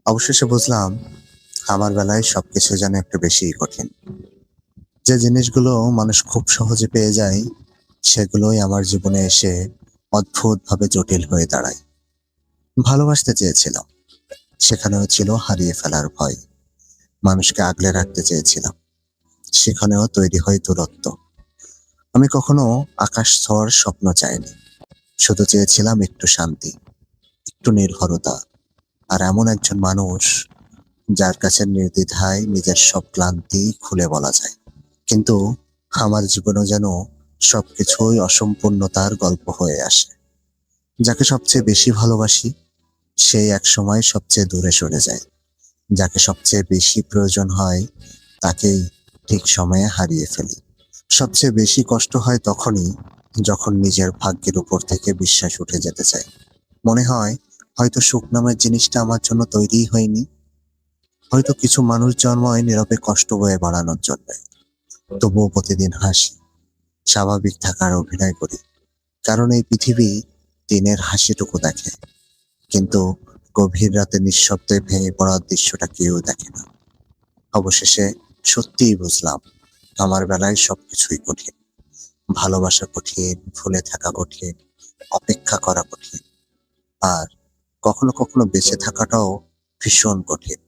অবশেষে বুঝলাম আমার বেলায় সবকিছু যেন একটু বেশিই কঠিন। যে জিনিসগুলো মানুষ খুব সহজে পেয়ে যায়, সেগুলোই আমার জীবনে এসে অদ্ভুতভাবে জটিল হয়ে দাঁড়ায়। ভালোবাসতে চেয়েছিলাম, সেখানেও ছিল হারিয়ে ফেলার ভয়। মানুষকে আগলে রাখতে চেয়েছিলাম, সেখানেও তৈরি হয় দূরত্ব। আমি কখনো আকাশ ছোঁয়ার স্বপ্ন চাইনি, শুধু চেয়েছিলাম একটু শান্তি, একটু নির্ভরতা, আর এমন একজন মানুষ যার কাছে নির্দ্বিধায় নিজের সব ক্লান্তি খুলে বলা যায়। কিন্তু আমার জীবনে যেন সবকিছুই অসম্পূর্ণতার গল্প হয়ে আসে। যাকে সবচেয়ে বেশি ভালোবাসি, সেই একসময় সবচেয়ে দূরে সরে যায়। যাকে সবচেয়ে বেশি প্রয়োজন হয়, তাকেই ঠিক সময়ে হারিয়ে ফেলি। সবচেয়ে বেশি কষ্ট হয় তখনই, যখন নিজের ভাগ্যের উপর থেকে বিশ্বাস উঠে যেতে চায়। মনে হয় হয়তো সুখ নামের জিনিসটা আমার জন্য তৈরিই হয়নি। হয়তো কিছু মানুষ জন্মায় নীরবে কষ্ট বয়ে বাড়ানোর জন্য। তবুও প্রতিদিন হাসি, স্বাভাবিক থাকার অভিনয় করি, কারণ এই পৃথিবী দিনের হাসিটুকু দেখে, কিন্তু গভীর রাতে নিঃশব্দে ভেঙে পড়ার দৃশ্যটা কেউ দেখে না। অবশেষে সত্যিই বুঝলাম, আমার বেলায় সবকিছুই কঠিন। ভালোবাসা কঠিন, ভুলে থাকা কঠিন, অপেক্ষা করা কঠিন, আর কখনো কখনো বেঁচে থাকাটাও ভীষণ কঠিন।